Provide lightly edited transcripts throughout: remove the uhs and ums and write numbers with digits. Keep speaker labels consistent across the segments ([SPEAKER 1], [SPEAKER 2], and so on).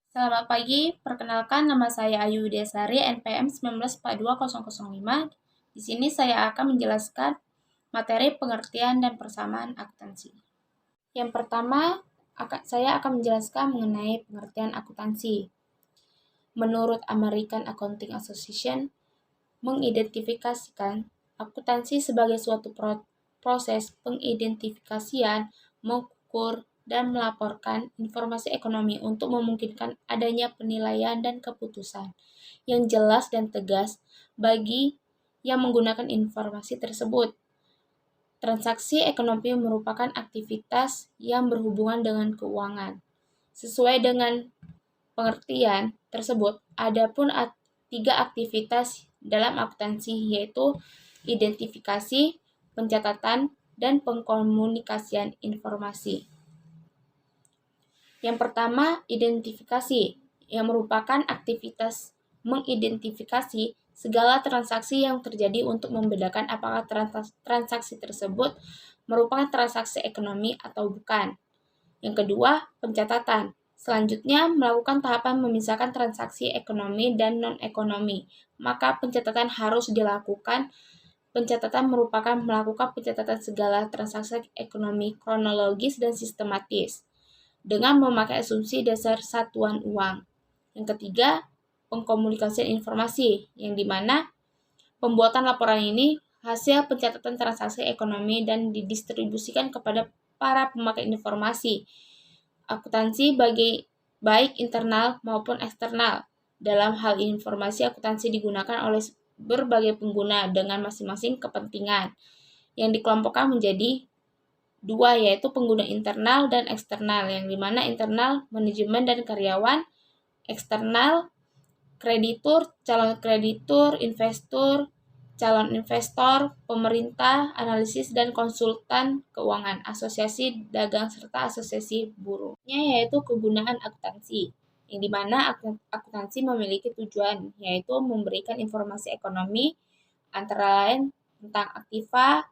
[SPEAKER 1] Selamat pagi, perkenalkan nama saya Ayu Desari, NPM 19420005. Di sini saya akan menjelaskan materi pengertian dan persamaan akuntansi. Yang pertama, saya akan menjelaskan mengenai pengertian akuntansi. Menurut American Accounting Association, mengidentifikasikan akuntansi sebagai suatu proses pengidentifikasian, mengukur, dan melaporkan informasi ekonomi untuk memungkinkan adanya penilaian dan keputusan yang jelas dan tegas bagi yang menggunakan informasi tersebut. Transaksi ekonomi merupakan aktivitas yang berhubungan dengan keuangan. Sesuai dengan pengertian tersebut, adapun tiga aktivitas dalam akuntansi, yaitu identifikasi, pencatatan, dan pengkomunikasian informasi. Yang pertama, identifikasi, yang merupakan aktivitas mengidentifikasi segala transaksi yang terjadi untuk membedakan apakah transaksi tersebut merupakan transaksi ekonomi atau bukan. Yang kedua, pencatatan. Selanjutnya, melakukan tahapan memisahkan transaksi ekonomi dan non-ekonomi. Maka pencatatan harus dilakukan. Pencatatan merupakan melakukan pencatatan segala transaksi ekonomi kronologis dan sistematis dengan memakai asumsi dasar satuan uang. Yang ketiga, pengkomunikasian informasi, yang dimana pembuatan laporan ini hasil pencatatan transaksi ekonomi dan didistribusikan kepada para pemakai informasi. Akuntansi baik internal maupun eksternal. Dalam hal informasi, akuntansi digunakan oleh berbagai pengguna dengan masing-masing kepentingan yang dikelompokkan menjadi dua, yaitu pengguna internal dan eksternal, yang dimana internal manajemen dan karyawan, eksternal kreditur, calon kreditur, investor, calon investor, pemerintah, analisis dan konsultan keuangan, asosiasi dagang serta asosiasi buruh. Yaitu kegunaan akuntansi, yang dimana akuntansi memiliki tujuan, yaitu memberikan informasi ekonomi antara lain tentang aktiva,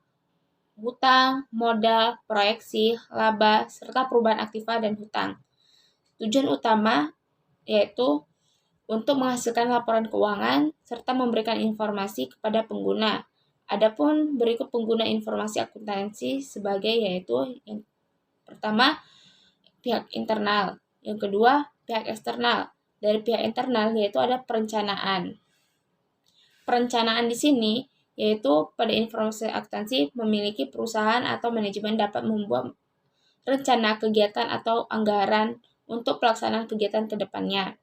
[SPEAKER 1] hutang, modal, proyeksi, laba, serta perubahan aktiva dan hutang. Tujuan utama yaitu untuk menghasilkan laporan keuangan serta memberikan informasi kepada pengguna. Adapun berikut pengguna informasi akuntansi sebagai yaitu yang pertama, pihak internal. Yang kedua, pihak eksternal. Dari pihak internal yaitu ada perencanaan. Perencanaan di sini yaitu pada informasi akuntansi memiliki perusahaan atau manajemen dapat membuat rencana kegiatan atau anggaran untuk pelaksanaan kegiatan ke depannya.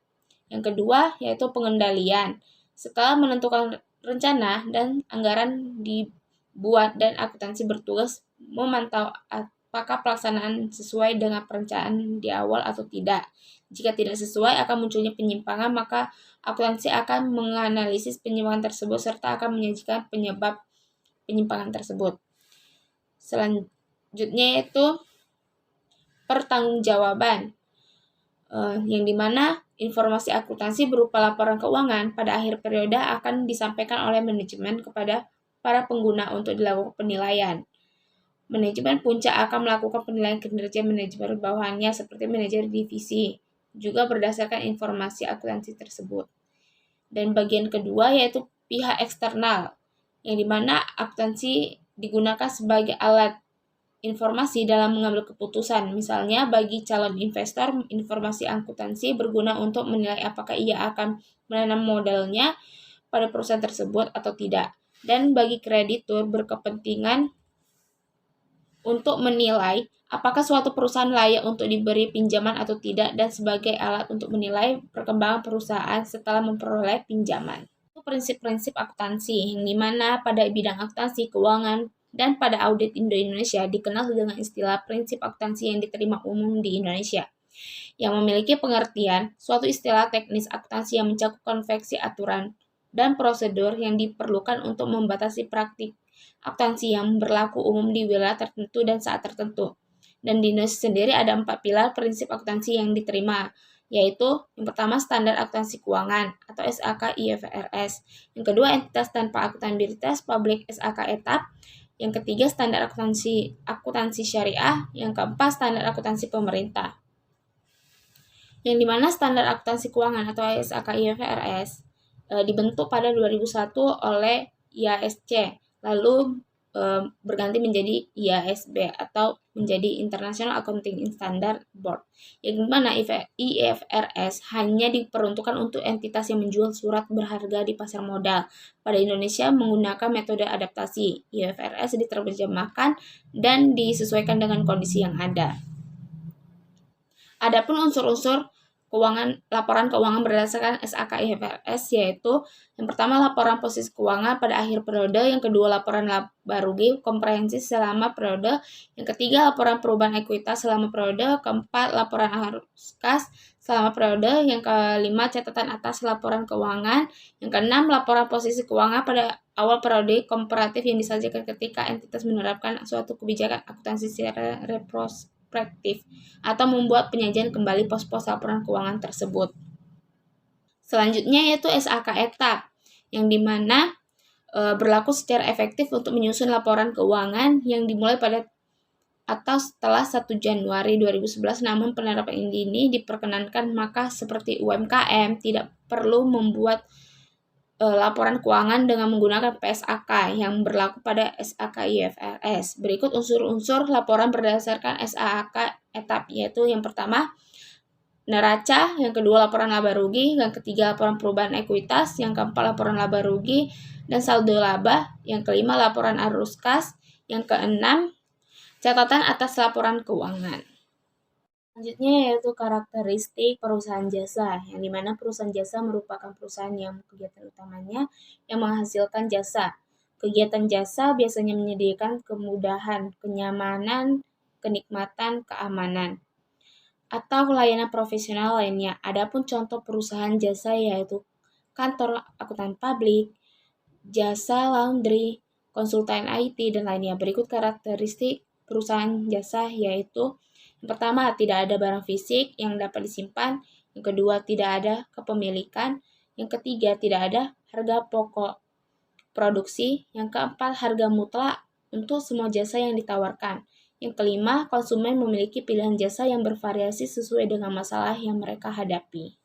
[SPEAKER 1] Yang kedua, yaitu pengendalian. Setelah menentukan rencana dan anggaran dibuat dan akuntansi bertugas memantau apakah pelaksanaan sesuai dengan perencanaan di awal atau tidak. Jika tidak sesuai, akan munculnya penyimpangan, maka akuntansi akan menganalisis penyimpangan tersebut serta akan menyajikan penyebab penyimpangan tersebut. Selanjutnya yaitu pertanggungjawaban, yang dimana informasi akuntansi berupa laporan keuangan pada akhir periode akan disampaikan oleh manajemen kepada para pengguna untuk dilakukan penilaian. Manajemen puncak akan melakukan penilaian kinerja manajemen bawahannya seperti manajer divisi, juga berdasarkan informasi akuntansi tersebut. Dan bagian kedua yaitu pihak eksternal, yang dimana akuntansi digunakan sebagai alat informasi dalam mengambil keputusan. Misalnya bagi calon investor, informasi akuntansi berguna untuk menilai apakah ia akan menanam modalnya pada perusahaan tersebut atau tidak. Dan bagi kreditur berkepentingan untuk menilai apakah suatu perusahaan layak untuk diberi pinjaman atau tidak, dan sebagai alat untuk menilai perkembangan perusahaan setelah memperoleh pinjaman. Prinsip-prinsip akuntansi, yang dimana pada bidang akuntansi keuangan dan pada audit Indonesia dikenal dengan istilah prinsip akuntansi yang diterima umum di Indonesia, yang memiliki pengertian suatu istilah teknis akuntansi yang mencakup konveksi aturan dan prosedur yang diperlukan untuk membatasi praktik akuntansi yang berlaku umum di wilayah tertentu dan saat tertentu. Dan di Indonesia sendiri ada 4 pilar prinsip akuntansi yang diterima, yaitu yang pertama standar akuntansi keuangan atau SAK IFRS. Yang kedua entitas tanpa akuntabilitas publik SAK etap. Yang ketiga standar akuntansi syariah. Yang keempat standar akuntansi pemerintah. yang dimana standar akuntansi keuangan atau SAK-IFRS dibentuk pada 2001 oleh IASC, lalu berganti menjadi IASB atau menjadi International Accounting Standard Board, yang dimana IFRS hanya diperuntukkan untuk entitas yang menjual surat berharga di pasar modal. Pada Indonesia menggunakan metode adaptasi. IFRS diterjemahkan dan disesuaikan dengan kondisi yang ada. Adapun unsur-unsur laporan keuangan berdasarkan SAK-IFRS yaitu yang pertama laporan posisi keuangan pada akhir periode, yang kedua laporan laba rugi komprehensif selama periode, yang ketiga laporan perubahan ekuitas selama periode, keempat laporan arus kas selama periode, yang kelima catatan atas laporan keuangan, yang keenam laporan posisi keuangan pada awal periode komparatif yang disajikan ketika entitas menerapkan suatu kebijakan akuntansi secara atau membuat penyajian kembali pos-pos laporan keuangan tersebut. Selanjutnya yaitu SAK etap, yang dimana berlaku secara efektif untuk menyusun laporan keuangan yang dimulai pada atau setelah 1 Januari 2011, namun penerapan ini diperkenankan maka seperti UMKM tidak perlu membuat laporan keuangan dengan menggunakan PSAK yang berlaku pada SAK-IFRS. Berikut unsur-unsur laporan berdasarkan SAK etap, yaitu yang pertama neraca, yang kedua laporan laba rugi, yang ketiga laporan perubahan ekuitas, yang keempat laporan laba rugi dan saldo laba, yang kelima laporan arus kas, yang keenam catatan atas laporan keuangan. Selanjutnya yaitu karakteristik perusahaan jasa, yang dimana perusahaan jasa merupakan perusahaan yang kegiatan utamanya yang menghasilkan jasa. Kegiatan jasa biasanya menyediakan kemudahan, kenyamanan, kenikmatan, keamanan, atau layanan profesional lainnya. Adapun contoh perusahaan jasa yaitu kantor akuntan publik, jasa laundry, konsultan IT, dan lainnya. Berikut karakteristik perusahaan jasa yaitu yang pertama, tidak ada barang fisik yang dapat disimpan. Yang kedua, tidak ada kepemilikan. Yang ketiga, tidak ada harga pokok produksi. Yang keempat, harga mutlak untuk semua jasa yang ditawarkan. Yang kelima, konsumen memiliki pilihan jasa yang bervariasi sesuai dengan masalah yang mereka hadapi.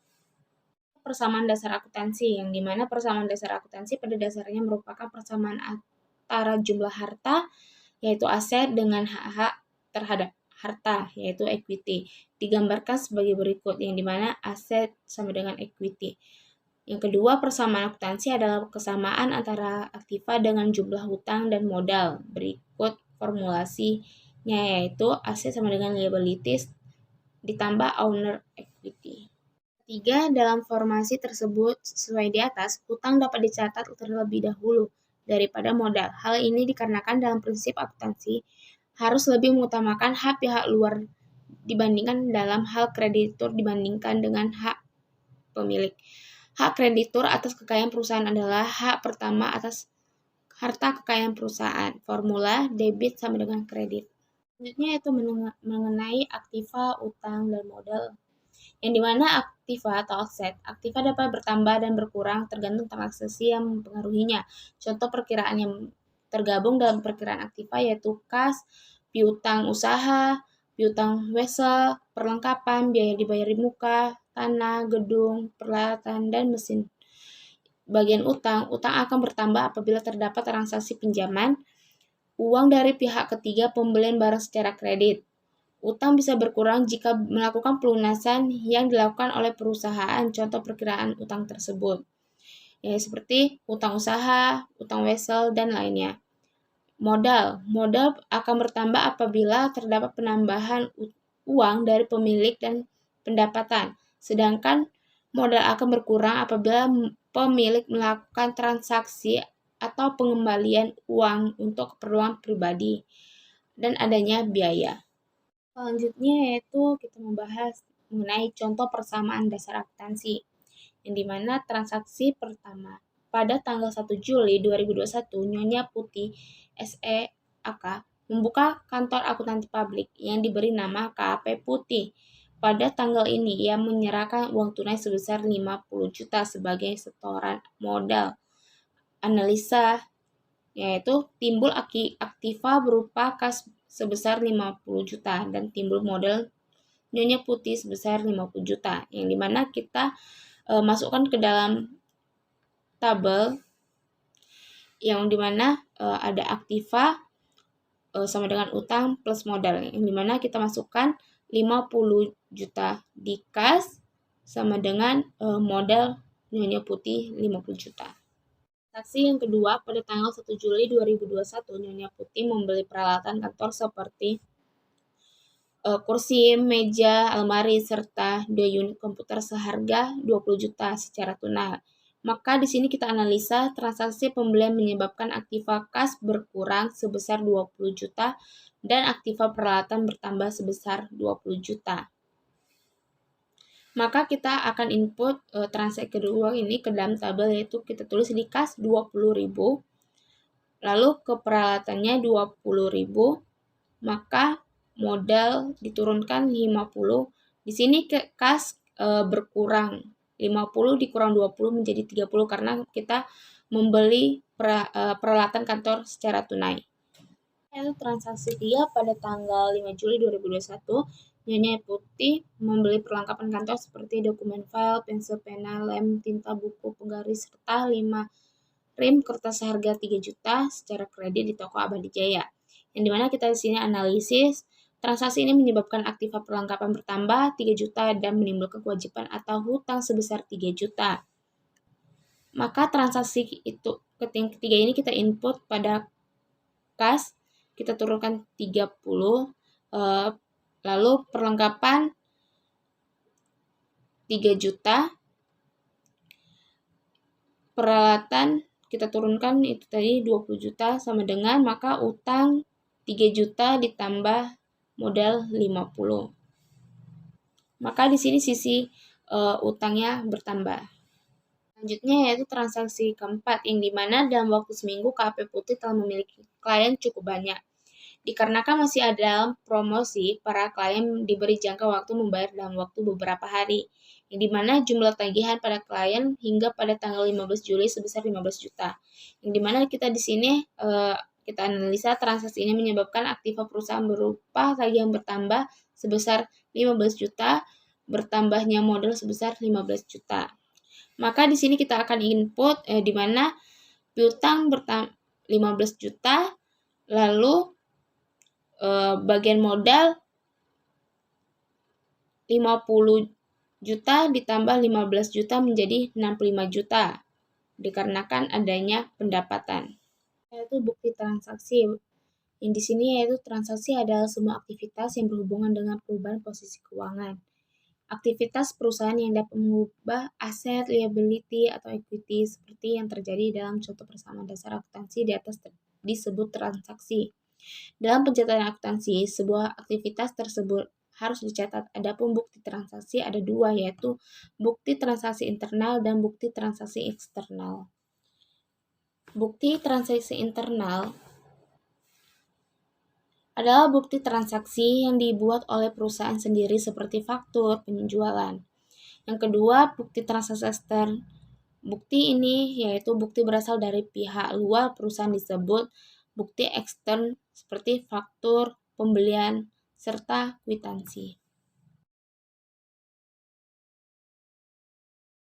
[SPEAKER 1] Persamaan dasar akuntansi, yang dimana persamaan dasar akuntansi pada dasarnya merupakan persamaan antara jumlah harta, yaitu aset, dengan hak terhadap harta, yaitu equity. Digambarkan sebagai berikut, yang dimana aset sama dengan equity. Yang kedua, persamaan akuntansi adalah kesamaan antara aktiva dengan jumlah hutang dan modal. Berikut formulasinya, yaitu aset sama dengan liabilities ditambah owner equity. Ketiga, dalam formasi tersebut sesuai di atas, hutang dapat dicatat terlebih dahulu daripada modal. Hal ini dikarenakan dalam prinsip akuntansi harus lebih mengutamakan hak pihak luar dibandingkan dalam hal kreditur dibandingkan dengan hak pemilik. Hak kreditur atas kekayaan perusahaan adalah hak pertama atas harta kekayaan perusahaan. Formula debit sama dengan kredit. Selanjutnya yaitu mengenai aktiva, utang, dan modal. Yang dimana aktiva atau aset. Aktiva dapat bertambah dan berkurang tergantung transaksi yang mempengaruhinya. Contoh perkiraan yang tergabung dalam perkiraan aktiva yaitu kas, piutang usaha, piutang wesel, perlengkapan, biaya dibayar di muka, tanah, gedung, peralatan, dan mesin. Bagian utang akan bertambah apabila terdapat transaksi pinjaman uang dari pihak ketiga pembelian barang secara kredit. Utang bisa berkurang jika melakukan pelunasan yang dilakukan oleh perusahaan. Contoh perkiraan utang tersebut, seperti utang usaha, utang wesel, dan lainnya. Modal akan bertambah apabila terdapat penambahan uang dari pemilik dan pendapatan. Sedangkan modal akan berkurang apabila pemilik melakukan transaksi atau pengembalian uang untuk keperluan pribadi dan adanya biaya. Selanjutnya yaitu kita membahas mengenai contoh persamaan dasar akuntansi, yang dimana transaksi pertama pada tanggal 1 Juli 2021, Nyonya Putih SEAK membuka kantor akuntansi publik yang diberi nama KAP Putih. Pada tanggal ini, ia menyerahkan uang tunai sebesar 50 juta sebagai setoran modal. Analisa yaitu timbul aktiva berupa kas sebesar 50 juta dan timbul modal Nyonya Putih sebesar 50 juta, yang dimana kita masukkan ke dalam tabel yang dimana ada aktiva sama dengan utang plus modal, yang dimana kita masukkan 50 juta di kas sama dengan modal Nyonya Putih 50 juta. Transaksi yang kedua, pada tanggal 1 Juli 2021, Nyonya Putih membeli peralatan kantor seperti kursi, meja, almari, serta 2 unit komputer seharga 20 juta secara tunai. Maka di sini kita analisa transaksi pembelian menyebabkan aktiva kas berkurang sebesar 20 juta dan aktiva peralatan bertambah sebesar 20 juta. Maka kita akan input transaksi kedua ini ke dalam tabel, yaitu kita tulis di kas 20.000, lalu ke peralatannya 20.000, maka modal diturunkan 50. Di sini ke kas berkurang 50 dikurang 20 menjadi 30 karena kita membeli peralatan kantor secara tunai. Transaksi 3 pada tanggal 5 Juli 2021, Nyonya Putih membeli perlengkapan kantor seperti dokumen file, pensil, pena, lem, tinta, buku, penggaris, serta 5 rem kertas seharga 3 juta secara kredit di toko Abadi Jaya. Yang dimana kita di sini analisis transaksi ini menyebabkan aktiva perlengkapan bertambah 3 juta dan menimbulkan kewajiban atau hutang sebesar 3 juta. Maka transaksi itu yang ketiga ini kita input pada kas, kita turunkan 30, lalu perlengkapan 3 juta, peralatan kita turunkan itu tadi 20 juta sama dengan, maka utang 3 juta ditambah modal 50. Maka di sini sisi utangnya bertambah. Selanjutnya yaitu transaksi keempat, yang dimana dalam waktu seminggu KP Putih telah memiliki klien cukup banyak. Dikarenakan masih ada dalam promosi, para klien diberi jangka waktu membayar dalam waktu beberapa hari, yang dimana jumlah tagihan pada klien hingga pada tanggal 15 Juli sebesar 15 juta. Yang dimana kita di sini kita analisa transaksi ini menyebabkan aktiva perusahaan berupa tagihan bertambah sebesar 15 juta, bertambahnya modal sebesar 15 juta. Maka di sini kita akan input di mana piutang 15 juta, lalu bagian modal 50 juta ditambah 15 juta menjadi 65 juta dikarenakan adanya pendapatan. Yaitu bukti transaksi. Yang di sini yaitu transaksi adalah semua aktivitas yang berhubungan dengan perubahan posisi keuangan. Aktivitas perusahaan yang dapat mengubah aset, liability, atau equity seperti yang terjadi dalam contoh persamaan dasar akuntansi di atas disebut transaksi. Dalam pencatatan akuntansi, sebuah aktivitas tersebut harus dicatat. Adapun bukti transaksi ada dua, yaitu bukti transaksi internal dan bukti transaksi eksternal. Bukti transaksi internal adalah bukti transaksi yang dibuat oleh perusahaan sendiri seperti faktur, penjualan. Yang kedua, bukti transaksi ekstern. Bukti ini yaitu bukti berasal dari pihak luar perusahaan disebut bukti ekstern seperti faktur, pembelian, serta kwitansi.